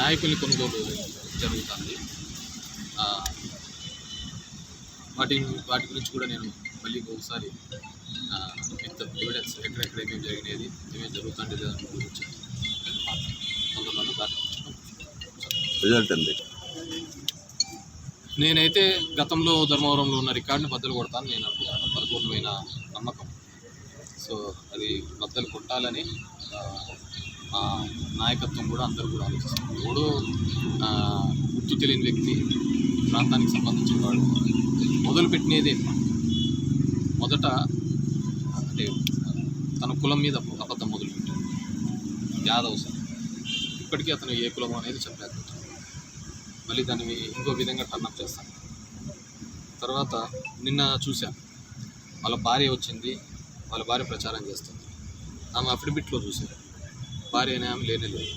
నాయకుల్ని కొనుగోలు జరుగుతుంది. వాటి గురించి కూడా నేను మళ్ళీ ఒకసారి విత్ ఎవిడెన్స్ ఎక్కడెక్కడ ఏమేమి జరిగినది, ఏమేమి జరుగుతుంది దాని గురించి తొందరలోనే రిజల్ట్ అండి. నేనైతే గతంలో ధర్మవరంలో ఉన్న రికార్డుని బద్దలు కొడతాను నేను అనుకుంటాను. పరిపూర్ణమైన నమ్మకం. సో అది బద్దలు కొట్టాలని మా నాయకత్వం కూడా అందరూ కూడా ఆలోచిస్తారు. ఎవడో గుర్తు తెలియని వ్యక్తి ప్రాంతానికి సంబంధించిన వాడు మొదలుపెట్టినదే మొదట అంటే తన కులం మీద అబద్ధం మొదలుపెట్టాడు. యాదవ్ సార్ ఇప్పటికీ అతను ఏ కులం అనేది చెప్పలేకపోతున్నాడు. మళ్ళీ దాన్ని ఇంకో విధంగా టర్నప్ చేస్తాను. తర్వాత నిన్న చూశాను, వాళ్ళ భార్య వచ్చింది, వాళ్ళ భార్య ప్రచారం చేస్తుంది. ఆమె అఫిడవిట్లో చూశారు, భార్య అనే ఆమె లేనే లేదు.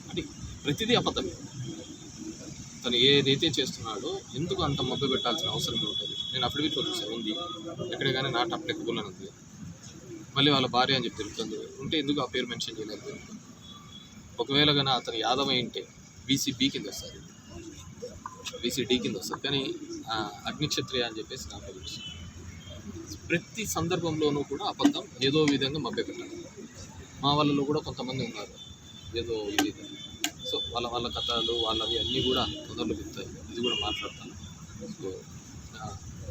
అంటే ప్రతిదీ అబద్ధమే. తను ఏదైతే చేస్తున్నాడో ఎందుకు అంత మభ్య పెట్టాల్సిన అవసరం ఉంటుంది. నేను అఫిడవిట్లో చూశాను, ఉంది ఎక్కడే కానీ నాట్ అప్లికబుల్ అని ఉంది. మళ్ళీ వాళ్ళ భార్య అని చెప్పి తెలుస్తుంది ఉంటే ఎందుకు ఆ పేరు మెన్షన్ చేయలేదు. ఒకవేళ కానీ అతను యాదవ్ అయింటే బీసీబీ కింద వస్తారు, బీసీడీ కింద వస్తారు. కానీ అగ్నిక్షత్రియ అని చెప్పేసి నాకు తెలుసు. ప్రతి సందర్భంలోనూ కూడా అబద్ధం ఏదో విధంగా మభ్యపెట్టాలి. మా వాళ్ళలో కూడా కొంతమంది ఉన్నారు ఏదో ఇది. సో వాళ్ళ కథలు వాళ్ళవి అన్నీ కూడా తొందరలో చెప్తాయి. ఇది కూడా మాట్లాడతాను. సో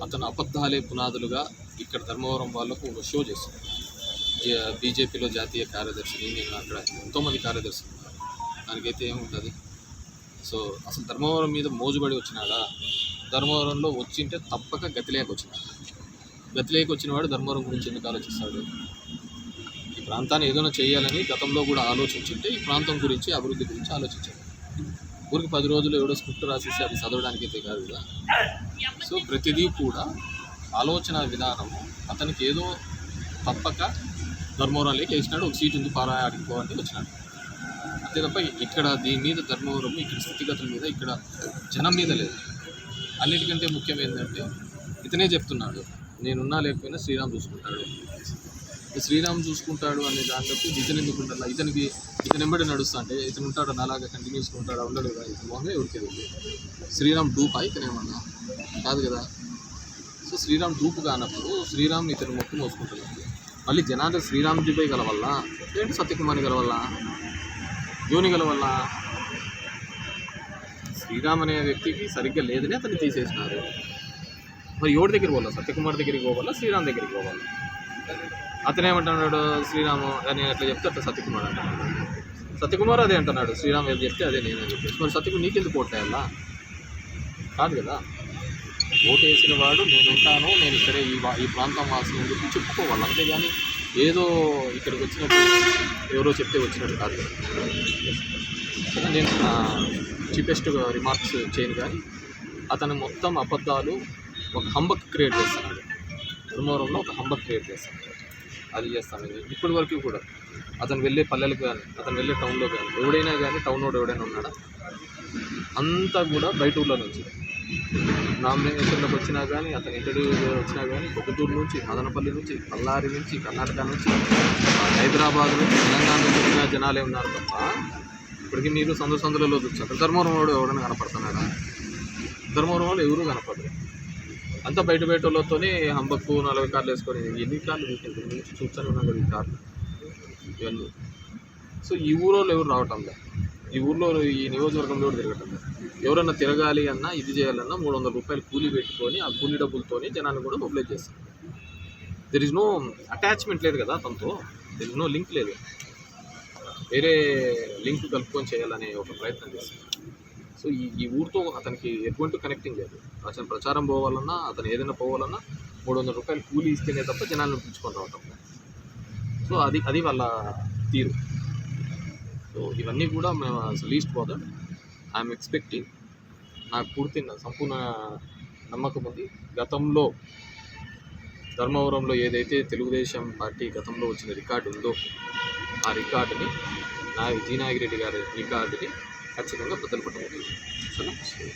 అతను అబద్ధాలే పునాదులుగా ఇక్కడ ధర్మవరం వాళ్ళకు ఒక షో చేస్తుంది. బీజేపీలో జాతీయ కార్యదర్శిని నేను అక్కడ ఎంతోమంది కార్యదర్శులు ఉన్నారు. దానికైతే ఏముంటుంది. సో అసలు ధర్మవరం మీద మోజుబడి వచ్చినాడా, ధర్మవరంలో వచ్చింటే తప్పక గతిలేక వచ్చినాడు. గతిలేక వచ్చినవాడు ధర్మవరం గురించి ఎందుకు ఆలోచిస్తాడు. ఈ ప్రాంతాన్ని ఏదైనా చేయాలని గతంలో కూడా ఆలోచించుంటే ఈ ప్రాంతం గురించి అభివృద్ధి గురించి ఆలోచించాడు. ఊరికి 10 రోజులు ఎవడో స్క్రిప్ట్ రాసేసి అది చదవడానికి అయితే కాదు కదా. సో ప్రతిదీ కూడా ఆలోచన విధానము అతనికి ఏదో తప్పక ధర్మవరంలోకి వేసినాడు. ఒక సీట్ ఉంది పారా ఆడుకోవాలని వచ్చినాడు. అంతే తప్ప ఇక్కడ దీని మీద ధర్మవరం ఇక్కడ స్థితిగతుల మీద ఇక్కడ జనం మీద లేదు. అన్నిటికంటే ముఖ్యం ఏంటంటే ఇతనే చెప్తున్నాడు, నేనున్నా లేకపోయినా శ్రీరామ్ చూసుకుంటాడు. శ్రీరామ్ చూసుకుంటాడు అనే దాంట్లోకి ఇతను ఎందుకు ఉండాలి. ఇతను ఎంబడి నడుస్తా అంటే ఇతను ఉంటాడు, అలాగా కంటిన్యూస్గా ఉంటాడు, ఉండడు కదా. ఇతను మొహమే ఉరికేది. శ్రీరామ్ డూపా ఇతనేమన్నా కాదు కదా. సో శ్రీరామ్ డూపు కానప్పుడు శ్రీరామ్ ఇతను మొక్కు మోసుకుంటున్నాడు. మళ్ళీ జనాలు శ్రీరామ్ జీపై గలవల్ల ఏంటి సత్యకుమారి గలవల్ల యోని గలవల్ల శ్రీరామ్ అనే వ్యక్తికి సరిగ్గా లేదని అతన్ని తీసేసినారు. మరి ఎవరి దగ్గరికి పోవాలా, సత్యకుమార్ దగ్గరికి పోవాలా, శ్రీరామ్ దగ్గరికి పోవాలా. అతను ఏమంటున్నాడు, శ్రీరాము అని అట్లా చెప్తే అట్లా సత్యకుమార్ అంటున్నాడు. సత్యకుమార్ అదే అంటున్నాడు, శ్రీరామ్ ఏది చెప్తే అదే నేనే చెప్పేసి. మరి సత్యకుమార్ నీకెందుకు ఓటేయాలా కాదు కదా. ఓటు వేసిన వాడు నేను ఉంటాను, నేను ఇక్కడే ఈ ప్రాంతం వాసిన ఎందుకు చెప్పుకోవాలి. అంతేగాని ఏదో ఇక్కడికి వచ్చినట్టు ఎవరో చెప్తే వచ్చినట్టు కాదు కదా. నేను చీపెస్ట్ రిమార్క్స్ చేయను, కానీ అతను మొత్తం అబద్ధాలు ఒక హంబక్ క్రియేట్ చేస్తున్నాడు. ధర్మవరంలో ఒక హంబక్ క్రియేట్ చేస్తున్నాడు. అది చేస్తాను ఇప్పటి వరకు కూడా. అతను వెళ్ళే పల్లెలకు కానీ అతను వెళ్ళే టౌన్లో కానీ ఎవడైనా కానీ టౌన్ వాడు ఎవడైనా ఉన్నాడా, అంతా కూడా బయట ఊళ్ళో నుంచి నామినేషన్లోకి వచ్చినా కానీ అతను ఇంటర్వ్యూ వచ్చినా కానీ పొద్దుటూరు నుంచి, మదనపల్లి నుంచి, బళ్ళారి నుంచి, కర్ణాటక నుంచి, హైదరాబాద్ నుంచి, తెలంగాణ నుంచి వచ్చిన జనాలే ఉన్నారు తప్ప ఇప్పటికీ మీరు సందులలో చూస్తారు. ధర్మవరం వాడు ఎవరైనా కనపడుతున్నాడా? ధర్మవరం వాళ్ళు ఎవరూ కనపడరు. అంతా బయట వాళ్ళతోనే హంబక్కు 40 కార్లు వేసుకొని ఎన్ని కార్లు నుంచి చూస్తూనే ఉన్నాం కదా ఈ కార్లు ఇవన్నీ. సో ఈ ఊరోళ్ళు ఎవరు రావటం లేదు, ఈ ఊర్లో ఈ నియోజకవర్గంలో ఎవరు తిరగటం లేదు. ఎవరన్నా తిరగాలి అన్నా ఇది చేయాలన్నా 300 రూపాయలు కూలీ పెట్టుకొని ఆ కూలీ డబ్బులతోనే జనాన్ని కూడా మొబిలైజ్ చేస్తారు. దెర్ ఇస్ నో అటాచ్మెంట్ లేదు కదా అతనితో, దెర్ ఇస్ నో లింక్ లేదు. వేరే లింక్ కలుపుకొని చేయాలనే ఒక ప్రయత్నం చేస్తారు. సో ఈ ఊరితో అతనికి ఎటువంటి కనెక్టింగ్ లేదు. అతను ప్రచారం పోవాలన్నా అతను ఏదైనా పోవాలన్నా 300 రూపాయలు కూలీ ఇస్తేనే తప్ప జనాలను పిలుచుకొని రావటం. సో అది వాళ్ళ తీరు. సో ఇవన్నీ కూడా మేము లీస్ట్ బోదర్ ఐఎమ్ ఎక్స్పెక్టింగ్. నాకు పూర్తి సంపూర్ణ నమ్మకం ఉంది. గతంలో ధర్మవరంలో ఏదైతే తెలుగుదేశం పార్టీ గతంలో వచ్చిన రికార్డు ఉందో ఆ రికార్డుని జీ నాగిరెడ్డి గారి రికార్డుని ఖచ్చితంగా బద్దలు కొట్టబోతుంది. సరే.